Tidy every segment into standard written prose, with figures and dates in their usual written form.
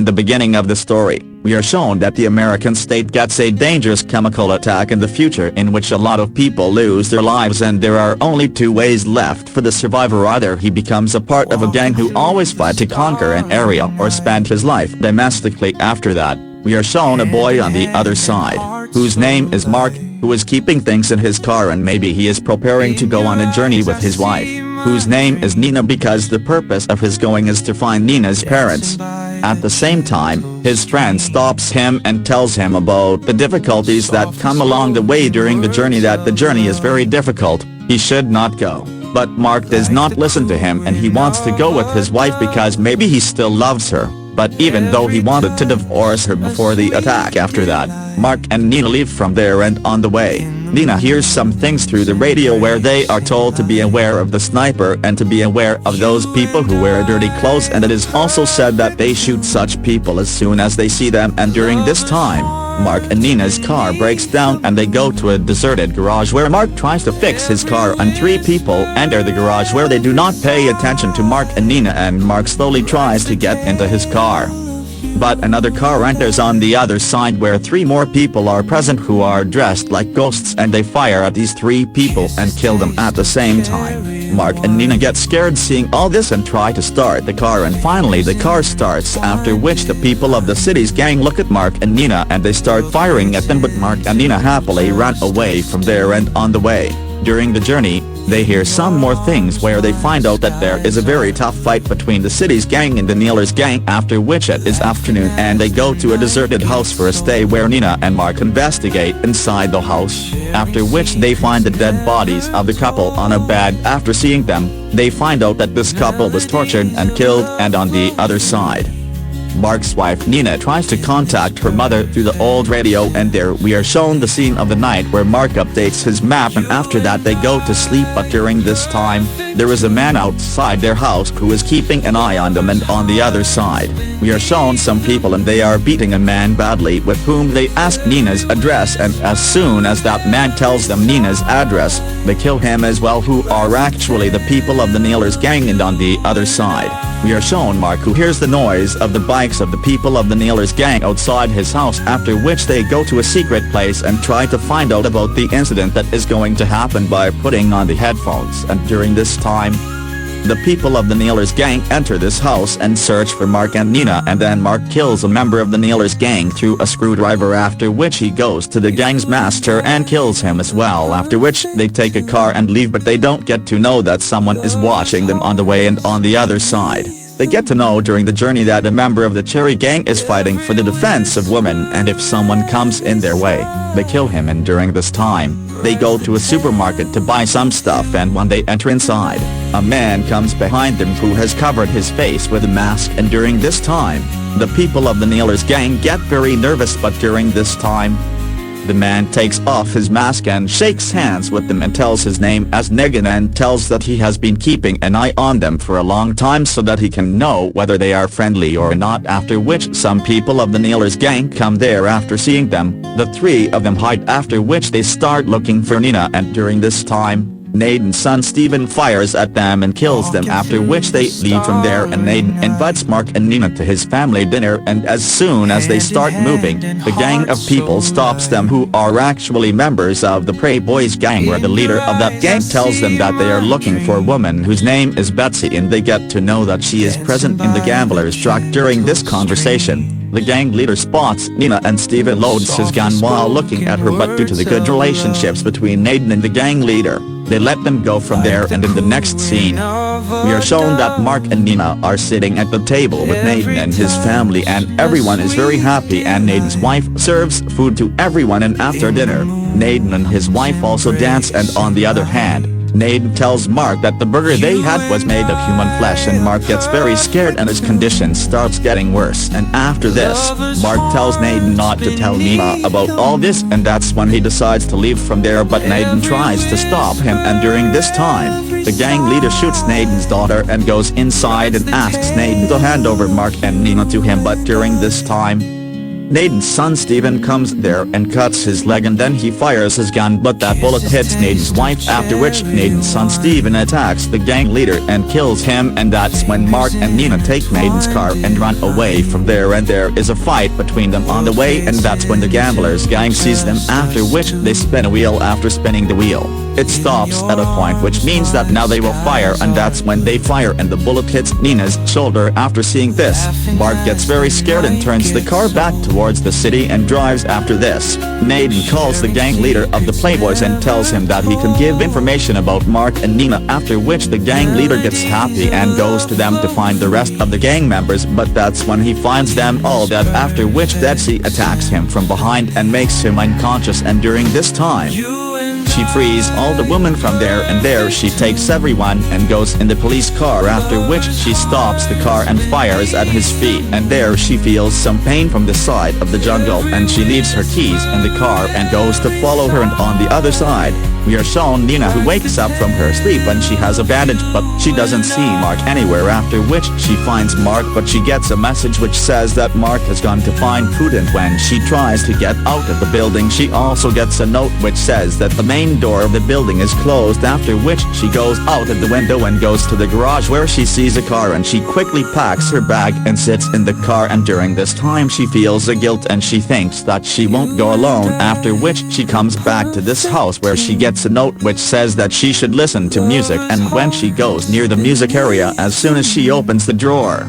the beginning of the story, we are shown that the American state gets a dangerous chemical attack in the future in which a lot of people lose their lives, and there are only two ways left for the survivor: either he becomes a part of a gang who always fight to conquer an area, or spend his life domestically. After that, we are shown a boy on the other side, whose name is Mark, who is keeping things in his car, and maybe he is preparing to go on a journey with his wife, whose name is Nina, because the purpose of his going is to find Nina's parents. At the same time, his friend stops him and tells him about the difficulties that come along the way during the journey, that the journey is very difficult, he should not go. But Mark does not listen to him, and he wants to go with his wife because maybe he still loves her. But even though he wanted to divorce her before the attack, after that, Mark and Nina leave from there, and on the way, Nina hears some things through the radio where they are told to be aware of the sniper and to be aware of those people who wear dirty clothes, and it is also said that they shoot such people as soon as they see them. And during this time, Mark and Nina's car breaks down and they go to a deserted garage where Mark tries to fix his car, and three people enter the garage where they do not pay attention to Mark and Nina, and Mark slowly tries to get into his car. But another car enters on the other side where three more people are present who are dressed like ghosts, and they fire at these three people and kill them at the same time. Mark and Nina get scared seeing all this and try to start the car, and finally the car starts, after which the people of the city's gang look at Mark and Nina and they start firing at them, but Mark and Nina happily run away from there. And on the way, during the journey, they hear some more things where they find out that there is a very tough fight between the city's gang and the Nealers gang, after which it is afternoon and they go to a deserted house for a stay where Nina and Mark investigate inside the house, after which they find the dead bodies of the couple on a bed. After seeing them, they find out that this couple was tortured and killed, and on the other side, Mark's wife Nina tries to contact her mother through the old radio, and there we are shown the scene of the night where Mark updates his map, and after that they go to sleep. But during this time, there is a man outside their house who is keeping an eye on them, and on the other side, we are shown some people and they are beating a man badly, with whom they ask Nina's address, and as soon as that man tells them Nina's address, they kill him as well, who are actually the people of the Nealers gang. And on the other side, we are shown Mark, who hears the noise of the bikes of the people of the Nealers gang outside his house, after which they go to a secret place and try to find out about the incident that is going to happen by putting on the headphones. And during this time, the people of the Nealers gang enter this house and search for Mark and Nina, and then Mark kills a member of the Nealers gang through a screwdriver, after which he goes to the gang's master and kills him as well, after which they take a car and leave, but they don't get to know that someone is watching them on the way. And on the other side, they get to know during the journey that a member of the Cherry gang is fighting for the defense of women, and if someone comes in their way, they kill him. And during this time, they go to a supermarket to buy some stuff, and when they enter inside, a man comes behind them who has covered his face with a mask, and during this time, the people of the Nealers gang get very nervous. But during this time, the man takes off his mask and shakes hands with them and tells his name as Negan, and tells that he has been keeping an eye on them for a long time so that he can know whether they are friendly or not, after which some people of the Nealers gang come there. After seeing them, the three of them hide, after which they start looking for Nina, and during this time, Naden's son Steven fires at them and kills them, after which they leave from there, and Naden invites Mark and Nina to his family dinner, and as soon as they start moving, the gang of people stops them, who are actually members of the Prey Boys gang, where the leader of that gang tells them that they are looking for a woman whose name is Betsy, and they get to know that she is present in the gambler's truck. During this conversation, the gang leader spots Nina, and Steven loads his gun while looking at her, but due to the good relationships between Naden and the gang leader, they let them go from there. And in the next scene, we are shown that Mark and Nina are sitting at the table with Naden and his family, and everyone is very happy, and Naden's wife serves food to everyone, and after dinner, Naden and his wife also dance. And on the other hand, Naden tells Mark that the burger they had was made of human flesh, and Mark gets very scared and his condition starts getting worse. And after this, Mark tells Naden not to tell Nina about all this, and that's when he decides to leave from there, but Naden tries to stop him, and during this time, the gang leader shoots Naden's daughter and goes inside and asks Naden to hand over Mark and Nina to him. But during this time, Nathan's son Steven comes there and cuts his leg, and then he fires his gun, but that bullet hits Nathan's wife, after which Nathan's son Steven attacks the gang leader and kills him, and that's when Mark and Nina take Nathan's car and run away from there, and there is a fight between them on the way, and that's when the gamblers gang sees them, after which they spin a wheel. After spinning the wheel, it stops at a point, which means that now they will fire, and that's when they fire and the bullet hits Nina's shoulder. After seeing this, Mark gets very scared and turns the car back towards the city and drives after this. Nathan calls the gang leader of the Playboys and tells him that he can give information about Mark and Nina, after which the gang leader gets happy and goes to them to find the rest of the gang members, but that's when he finds them all dead, after which Betsy attacks him from behind and makes him unconscious, and during this time, she frees all the women from there, and there she takes everyone and goes in the police car, after which she stops the car and fires at his feet, and there she feels some pain from the side of the jungle, and she leaves her keys in the car and goes to follow her, and on the other side, we are shown Nina, who wakes up from her sleep and she has a bandage, but she doesn't see Mark anywhere, after which she finds Mark, but she gets a message which says that Mark has gone to find food, and when she tries to get out of the building she also gets a note which says that the main door of the building is closed, after which she goes out of the window and goes to the garage where she sees a car, and she quickly packs her bag and sits in the car, and during this time she feels a guilt and she thinks that she won't go alone, after which she comes back to this house where she gets a note which says that she should listen to music, and when she goes near the music area, as soon as she opens the drawer,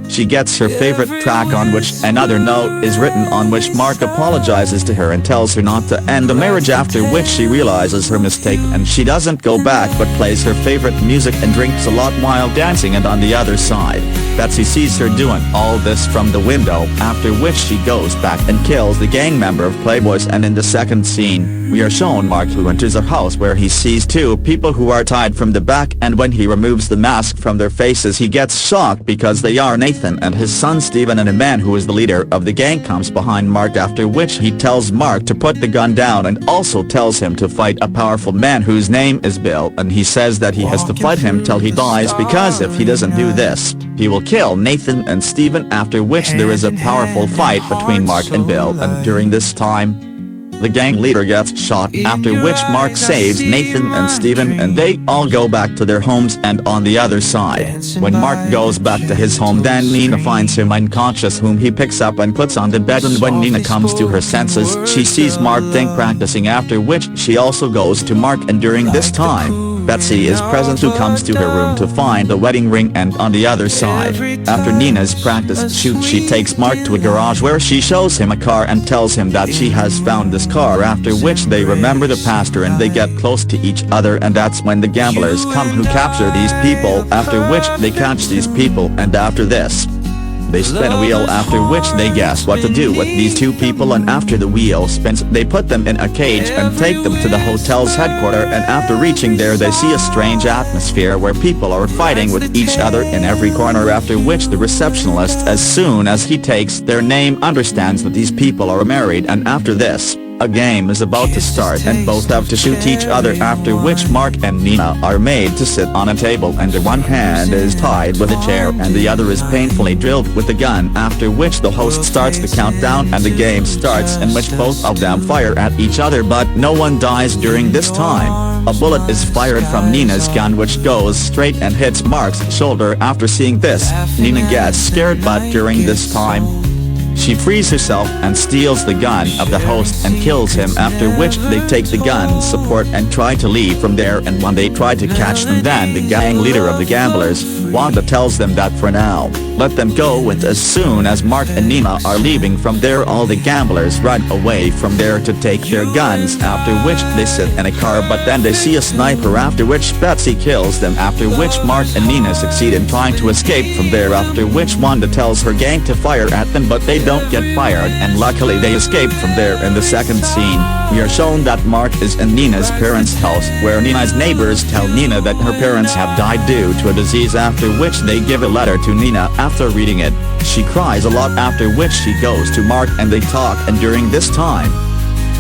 she gets her favorite track, on which another note is written on which Mark apologizes to her and tells her not to end the marriage, after which she realizes her mistake and she doesn't go back but plays her favorite music and drinks a lot while dancing, and on the other side, Betsy sees her doing all this from the window, after which she goes back and kills the gang member of Playboys, and in the second scene, we are shown Mark, who enters a house where he sees two people who are tied from the back, and when he removes the mask from their faces he gets shocked because they are Nathan and his son Steven, and a man who is the leader of the gang comes behind Mark, after which he tells Mark to put the gun down and also tells him to fight a powerful man whose name is Bill, and he says that he has to fight him till he dies, because if he doesn't do this, he will kill Nathan and Steven, after which there is a powerful fight between Mark and Bill, and during this time, the gang leader gets shot, after which Mark saves Nathan and Steven and they all go back to their homes, and on the other side, when Mark goes back to his home, then Nina finds him unconscious, whom he picks up and puts on the bed, and when Nina comes to her senses she sees Mark practicing, after which she also goes to Mark, and during this time, Betsy is present, who comes to her room to find the wedding ring, and on the other side, after Nina's practice shoot she takes Mark to a garage where she shows him a car and tells him that she has found this car, after which they remember the pastor and they get close to each other, and that's when the gamblers come who capture these people, after which they catch these people, and after this, they spin a wheel, after which they guess what to do with these two people, and after the wheel spins they put them in a cage and take them to the hotel's headquarters, and after reaching there they see a strange atmosphere where people are fighting with each other in every corner, after which the receptionist, as soon as he takes their name, understands that these people are married, and after this, a game is about to start and both have to shoot each other, after which Mark and Nina are made to sit on a table and one hand is tied with a chair and the other is painfully drilled with a gun, after which the host starts the countdown and the game starts, in which both of them fire at each other, but no one dies during this time. A bullet is fired from Nina's gun which goes straight and hits Mark's shoulder. After seeing this, Nina gets scared, but during this time, she frees herself and steals the gun of the host and kills him, after which they take the gun's support and try to leave from there, and when they try to catch them, then the gang leader of the gamblers, Wanda, tells them that for now, let them go, with as soon as Mark and Nina are leaving from there all the gamblers run away from there to take their guns, after which they sit in a car, but then they see a sniper, after which Betsy kills them, after which Mark and Nina succeed in trying to escape from there, after which Wanda tells her gang to fire at them, but they don't get fired, and luckily they escape from there. In the second scene, we are shown that Mark is in Nina's parents' house, where Nina's neighbors tell Nina that her parents have died due to a disease, after which they give a letter to Nina. After reading it, she cries a lot, after which she goes to Mark and they talk, and during this time,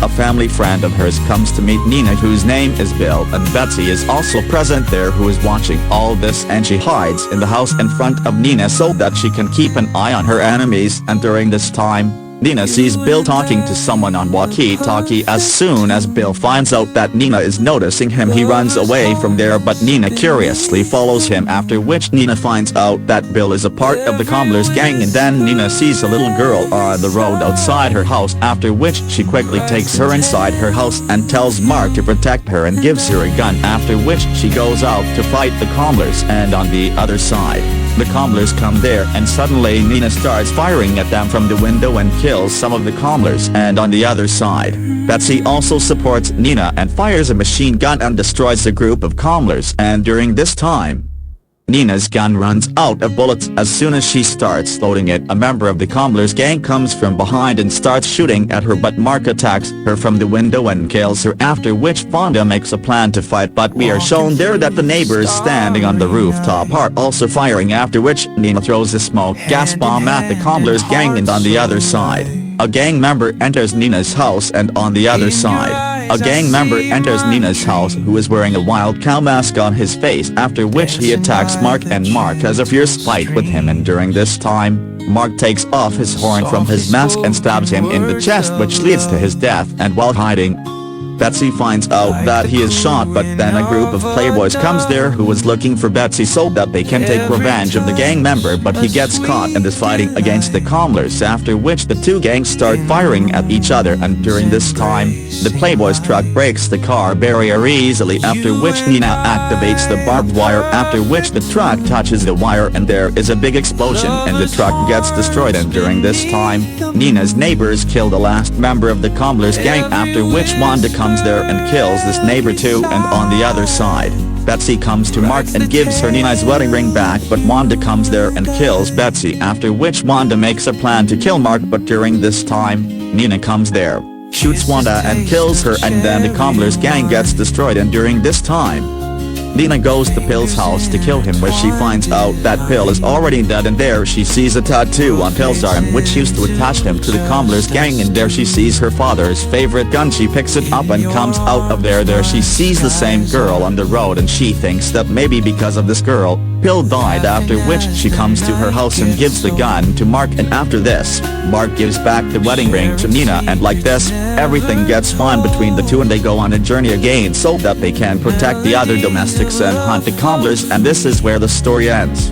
a family friend of hers comes to meet Nina, whose name is Bill, and Betsy is also present there, who is watching all this, and she hides in the house in front of Nina so that she can keep an eye on her enemies, and during this time, Nina sees Bill talking to someone on walkie-talkie. As soon as Bill finds out that Nina is noticing him, he runs away from there, but Nina curiously follows him, after which Nina finds out that Bill is a part of the Cobbler's gang, and then Nina sees a little girl on the road outside her house, after which she quickly takes her inside her house and tells Mark to protect her and gives her a gun, after which she goes out to fight the Cobblers. And on the other side, the Cobblers come there, and suddenly Nina starts firing at them from the window and kills some of the Cobblers. And on the other side, Betsy also supports Nina and fires a machine gun and destroys a group of Cobblers. And during this time, Nina's gun runs out of bullets. As soon as she starts loading it, a member of the Cobbler's gang comes from behind and starts shooting at her, but Mark attacks her from the window and kills her, after which Fonda makes a plan to fight, but we are shown there that the neighbors standing on the rooftop are also firing, after which Nina throws a smoke gas bomb at the Cobbler's gang. And on the other side, a gang member enters Nina's house, and on the other side, a gang member enters Nina's house who is wearing a wild cow mask on his face, after which he attacks Mark, and Mark has a fierce fight with him. And during this time, Mark takes off his horn from his mask and stabs him in the chest, which leads to his death. And while hiding, Betsy finds out that he is shot, but then a group of playboys comes there who is looking for Betsy so that they can take revenge of the gang member, but he gets caught and is fighting against the Cobblers, after which the two gangs start firing at each other. And during this time, the playboys truck breaks the car barrier easily, after which Nina activates the barbed wire, after which the truck touches the wire and there is a big explosion and the truck gets destroyed. And during this time, Nina's neighbors kill the last member of the Cobblers gang, after which Wanda comes there and kills this neighbor too. And on the other side, Betsy comes to Mark and gives her Nina's wedding ring back, but Wanda comes there and kills Betsy, after which Wanda makes a plan to kill Mark, but during this time, Nina comes there, shoots Wanda and kills her, and then the Cobbler's gang gets destroyed. And during this time, Nina goes to Pill's house to kill him, where she finds out that Pill is already dead, and there she sees a tattoo on Pill's arm which used to attach him to the Cobbler's gang, and there she sees her father's favorite gun. She picks it up and comes out of there. There she sees the same girl on the road, and she thinks that maybe because of this girl, Pill died, after which she comes to her house and gives the gun to Mark. And after this, Mark gives back the wedding ring to Nina, and like this, everything gets fine between the two, and they go on a journey again so that they can protect the other domestics and hunt the Cobblers. And this is where the story ends.